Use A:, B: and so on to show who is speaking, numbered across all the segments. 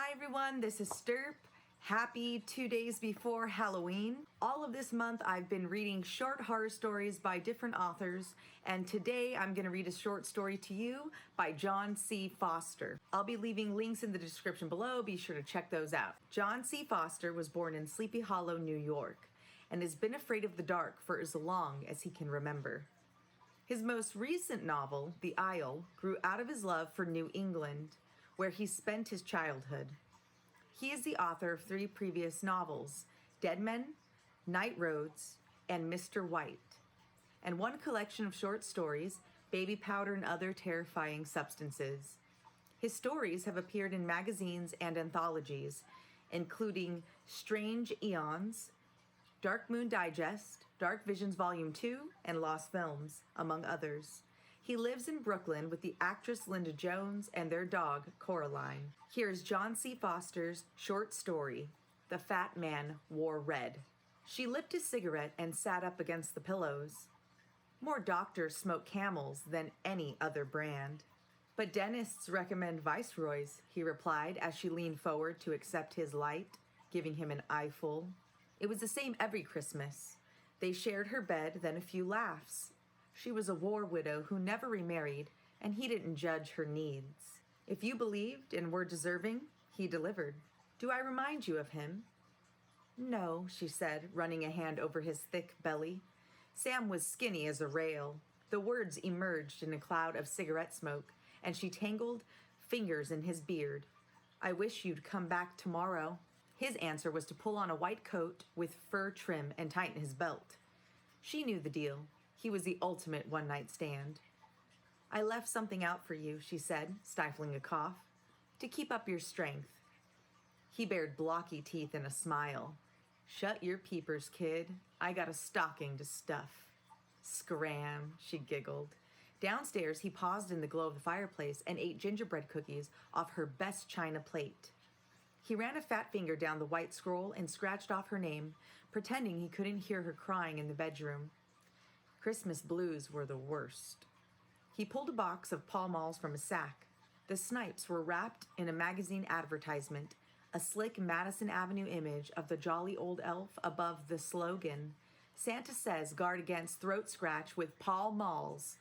A: Hi everyone, this is Stirp. Happy 2 days before Halloween. All of this month I've been reading short horror stories by different authors, and today I'm going to read a short story to you by John C. Foster. I'll be leaving links in the description below, be sure to check those out. John C. Foster was born in Sleepy Hollow, New York, and has been afraid of the dark for as long as he can remember. His most recent novel, The Isle, grew out of his love for New England, where he spent his childhood. He is the author of 3 previous novels, Dead Men, Night Roads, and Mr. White, and 1 collection of short stories, Baby Powder and Other Terrifying Substances. His stories have appeared in magazines and anthologies, including Strange Eons, Dark Moon Digest, Dark Visions Volume 2, and Lost Films, among others. He lives in Brooklyn with the actress Linda Jones and their dog, Coraline. Here's John C. Foster's short story, The Fat Man Wore Red. She lit a cigarette and sat up against the pillows. More doctors smoke Camels than any other brand. But dentists recommend Viceroys, he replied as she leaned forward to accept his light, giving him an eyeful. It was the same every Christmas. They shared her bed, then a few laughs. She was a war widow who never remarried, and he didn't judge her needs. If you believed and were deserving, he delivered. Do I remind you of him? No, she said, running a hand over his thick belly. Sam was skinny as a rail. The words emerged in a cloud of cigarette smoke, and she tangled fingers in his beard. I wish you'd come back tomorrow. His answer was to pull on a white coat with fur trim and tighten his belt. She knew the deal. He was the ultimate one-night stand. I left something out for you, she said, stifling a cough, to keep up your strength. He bared blocky teeth in a smile. Shut your peepers, kid. I got a stocking to stuff. Scram, she giggled. Downstairs, he paused in the glow of the fireplace and ate gingerbread cookies off her best china plate. He ran a fat finger down the white scroll and scratched off her name, pretending he couldn't hear her crying in the bedroom. Christmas blues were the worst. He pulled a box of Pall Malls from a sack. The snipes were wrapped in a magazine advertisement, a slick Madison Avenue image of the jolly old elf above the slogan, Santa says guard against throat scratch with Pall Malls.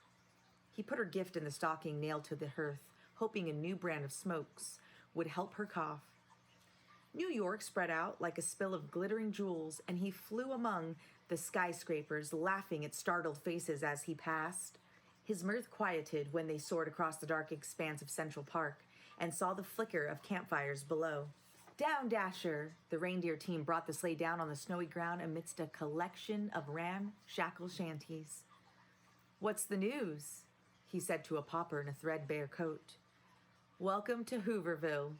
A: He put her gift in the stocking nailed to the hearth, hoping a new brand of smokes would help her cough. New York spread out like a spill of glittering jewels, and he flew among the skyscrapers, laughing at startled faces as he passed. His mirth quieted when they soared across the dark expanse of Central Park and saw the flicker of campfires below. Down, Dasher! The reindeer team brought the sleigh down on the snowy ground amidst a collection of ramshackle shanties. What's the news? He said to a pauper in a threadbare coat. Welcome to Hooverville.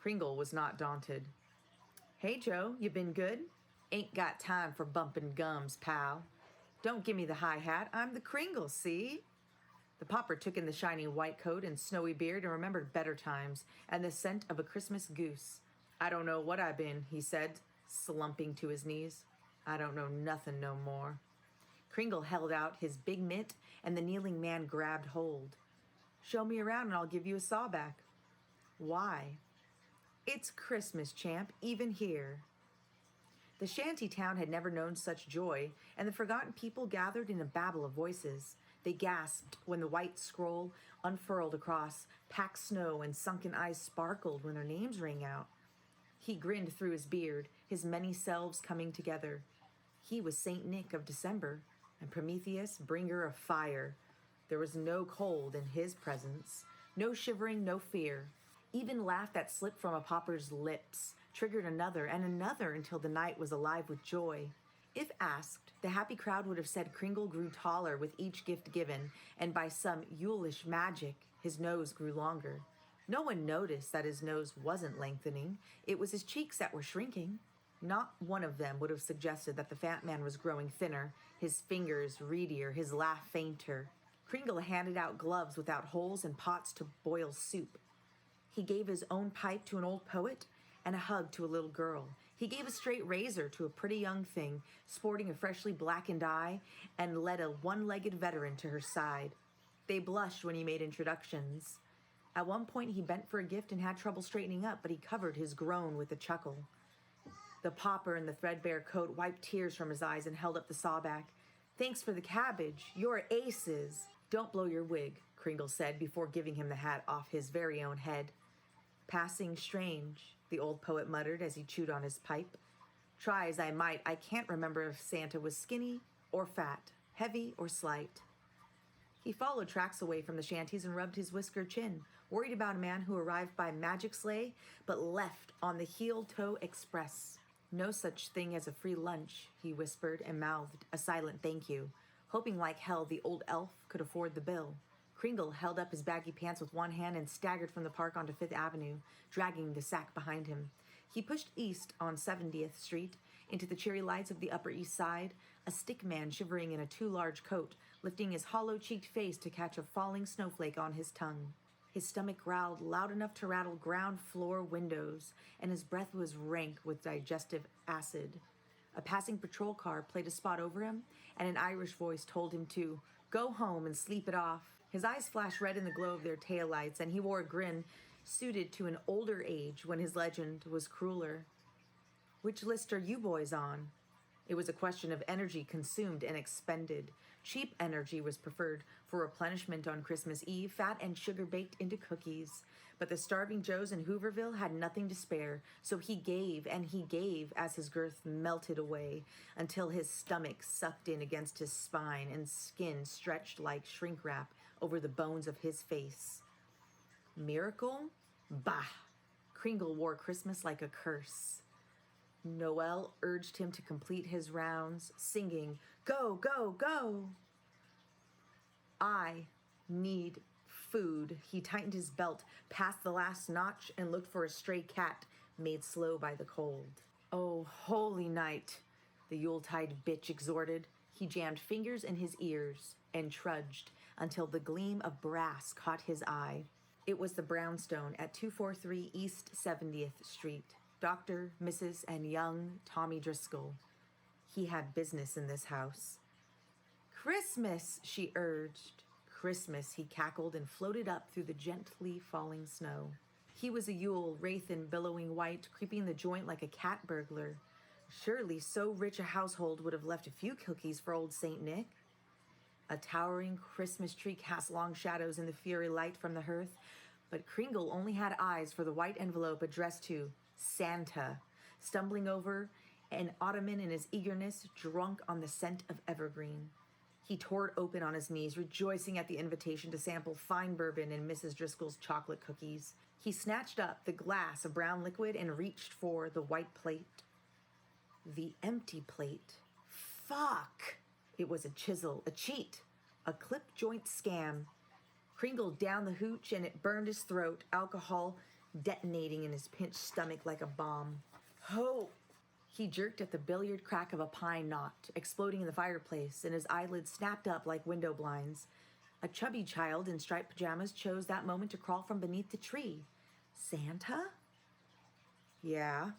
A: Kringle was not daunted. Hey, Joe, you been good? Ain't got time for bumping gums, pal. Don't give me the hi-hat. I'm the Kringle, see? The pauper took in the shiny white coat and snowy beard and remembered better times and the scent of a Christmas goose. I don't know what I been, he said, slumping to his knees. I don't know nothing no more. Kringle held out his big mitt, and the kneeling man grabbed hold. Show me around and I'll give you a sawback. Why? It's Christmas, champ, even here. The shanty town had never known such joy, and the forgotten people gathered in a babble of voices. They gasped when the white scroll unfurled across packed snow, and sunken eyes sparkled when their names rang out. He grinned through his beard, his many selves coming together. He was Saint Nick of December, and Prometheus, bringer of fire. There was no cold in his presence, no shivering, no fear. Even laugh that slipped from a pauper's lips triggered another and another until the night was alive with joy. If asked, the happy crowd would have said Kringle grew taller with each gift given, and by some Yulish magic, his nose grew longer. No one noticed that his nose wasn't lengthening. It was his cheeks that were shrinking. Not one of them would have suggested that the fat man was growing thinner, his fingers reedier, his laugh fainter. Kringle handed out gloves without holes and pots to boil soup. He gave his own pipe to an old poet and a hug to a little girl. He gave a straight razor to a pretty young thing, sporting a freshly blackened eye, and led a one-legged veteran to her side. They blushed when he made introductions. At one point, he bent for a gift and had trouble straightening up, but he covered his groan with a chuckle. The pauper in the threadbare coat wiped tears from his eyes and held up the sawback. "Thanks for the cabbage. You're aces." "Don't blow your wig," Kringle said before giving him the hat off his very own head. "Passing strange," the old poet muttered as he chewed on his pipe. "Try as I might, I can't remember if Santa was skinny or fat, heavy or slight." He followed tracks away from the shanties and rubbed his whiskered chin, worried about a man who arrived by magic sleigh but left on the heel-toe express. "No such thing as a free lunch," he whispered and mouthed a silent thank you, hoping like hell the old elf could afford the bill. Kringle held up his baggy pants with one hand and staggered from the park onto Fifth Avenue, dragging the sack behind him. He pushed east on 70th Street into the cheery lights of the Upper East Side, a stick man shivering in a too-large coat, lifting his hollow-cheeked face to catch a falling snowflake on his tongue. His stomach growled loud enough to rattle ground-floor windows, and his breath was rank with digestive acid. A passing patrol car played a spot over him, and an Irish voice told him to go home and sleep it off. His eyes flashed red in the glow of their taillights, and he wore a grin suited to an older age when his legend was crueler. "Which list are you boys on?" It was a question of energy consumed and expended. Cheap energy was preferred for replenishment on Christmas Eve, fat and sugar baked into cookies. But the starving Joes in Hooverville had nothing to spare, so he gave and he gave as his girth melted away, until his stomach sucked in against his spine and skin stretched like shrink wrap over the bones of his face. Miracle? Bah! Kringle wore Christmas like a curse. Noel urged him to complete his rounds, singing, "Go, go, go!" "I need food." He tightened his belt past the last notch and looked for a stray cat made slow by the cold. "Oh, holy night," the Yuletide bitch exhorted. He jammed fingers in his ears and trudged until the gleam of brass caught his eye. It was the brownstone at 243 East 70th Street. Dr., Mrs., and young Tommy Driscoll. He had business in this house. "Christmas," she urged. "Christmas," he cackled and floated up through the gently falling snow. He was a Yule, wraith in billowing white, creeping the joint like a cat burglar. Surely so rich a household would have left a few cookies for old St. Nick. A towering Christmas tree cast long shadows in the fiery light from the hearth, but Kringle only had eyes for the white envelope addressed to Santa, stumbling over an ottoman in his eagerness, drunk on the scent of evergreen. He tore it open on his knees, rejoicing at the invitation to sample fine bourbon and Mrs. Driscoll's chocolate cookies. He snatched up the glass of brown liquid and reached for the white plate. The empty plate. Fuck! It was a chisel, a cheat, a clip joint scam. Kringle down the hooch and it burned his throat, alcohol detonating in his pinched stomach like a bomb. "Ho!" He jerked at the billiard crack of a pine knot, exploding in the fireplace, and his eyelids snapped up like window blinds. A chubby child in striped pajamas chose that moment to crawl from beneath the tree. Santa? Yeah.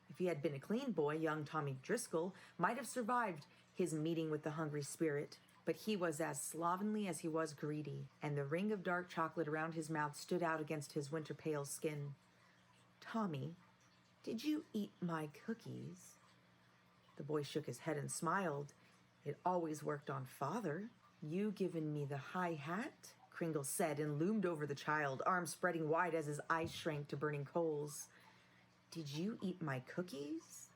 A: If he had been a clean boy, young Tommy Driscoll might have survived his meeting with the hungry spirit. But he was as slovenly as he was greedy, and the ring of dark chocolate around his mouth stood out against his winter-pale skin. "Tommy, did you eat my cookies?" The boy shook his head and smiled. "It always worked on father." "You given me the high hat?" Kringle said and loomed over the child, arms spreading wide as his eyes shrank to burning coals. "Did you eat my cookies?"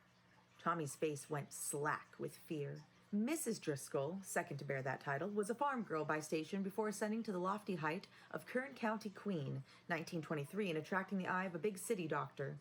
A: Tommy's face went slack with fear. Mrs. Driscoll, second to bear that title, was a farm girl by station before ascending to the lofty height of Kern County Queen, 1923, and attracting the eye of a big city doctor.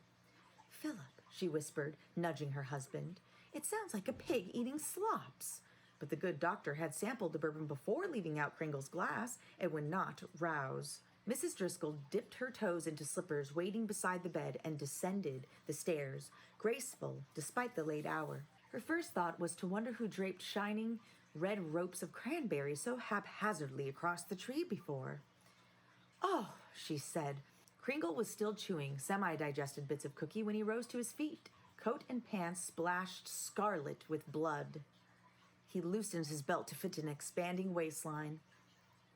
A: "Philip," she whispered, nudging her husband, "it sounds like a pig eating slops." But the good doctor had sampled the bourbon before leaving out Kringle's glass and would not rouse. Mrs. Driscoll dipped her toes into slippers waiting beside the bed and descended the stairs, graceful despite the late hour. Her first thought was to wonder who draped shining red ropes of cranberry so haphazardly across the tree before. "Oh," she said. Kringle was still chewing semi-digested bits of cookie when he rose to his feet, coat and pants splashed scarlet with blood. He loosened his belt to fit an expanding waistline.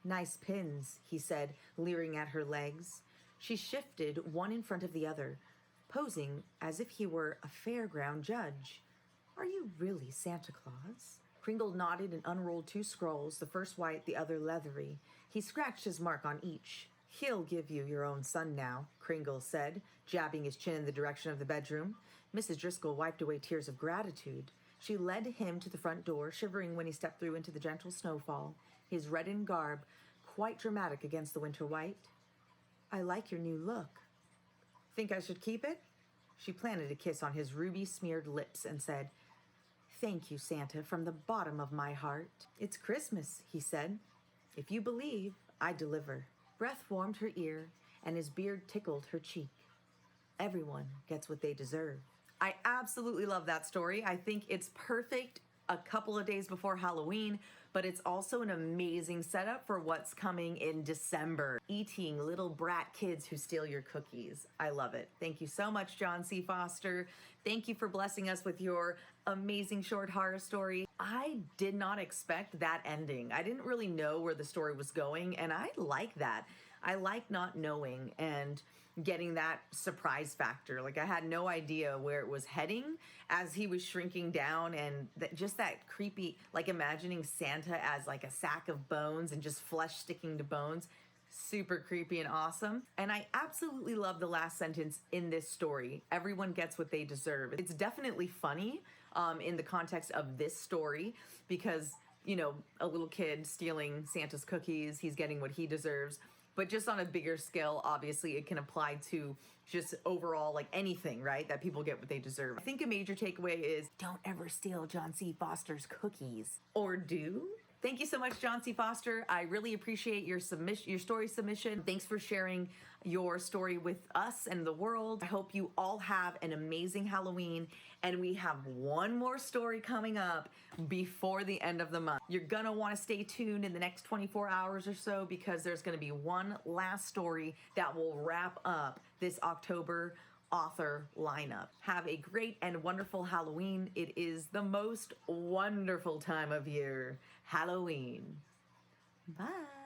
A: "Nice pins," he said, leering at her legs. She shifted one in front of the other, posing as if he were a fairground judge. "Are you really Santa Claus?" Kringle nodded and unrolled 2 scrolls, the first white, the other leathery. He scratched his mark on each. "He'll give you your own son now," Kringle said, jabbing his chin in the direction of the bedroom. Mrs. Driscoll wiped away tears of gratitude. She led him to the front door, shivering when he stepped through into the gentle snowfall, his reddened garb quite dramatic against the winter white. "I like your new look." "Think I should keep it?" She planted a kiss on his ruby-smeared lips and said, "Thank you, Santa, from the bottom of my heart." "It's Christmas," he said. "If you believe, I deliver." Breath warmed her ear, and his beard tickled her cheek. Everyone gets what they deserve. I absolutely love that story. I think it's perfect a couple of days before Halloween, but it's also an amazing setup for what's coming in December. Eating little brat kids who steal your cookies. I love it. Thank you so much, John C. Foster. Thank you for blessing us with your amazing short horror story. I did not expect that ending. I didn't really know where the story was going, and I like that. I like not knowing and getting that surprise factor. Like, I had no idea where it was heading as he was shrinking down, and just that creepy, like imagining Santa as like a sack of bones and just flesh sticking to bones. Super creepy and awesome. And I absolutely love the last sentence in this story. Everyone gets what they deserve. It's definitely funny in the context of this story because, you know, a little kid stealing Santa's cookies, he's getting what he deserves. But just on a bigger scale, obviously, it can apply to just overall, like anything, right? That people get what they deserve. I think a major takeaway is don't ever steal John C. Foster's cookies. Or do? Thank you so much, John C. Foster. I really appreciate your submission, your story submission. Thanks for sharing your story with us and the world. I hope you all have an amazing Halloween, and we have one more story coming up before the end of the month. You're gonna want to stay tuned in the next 24 hours or so because there's gonna be one last story that will wrap up this October author lineup. Have a great and wonderful Halloween. It is the most wonderful time of year, Halloween. Bye.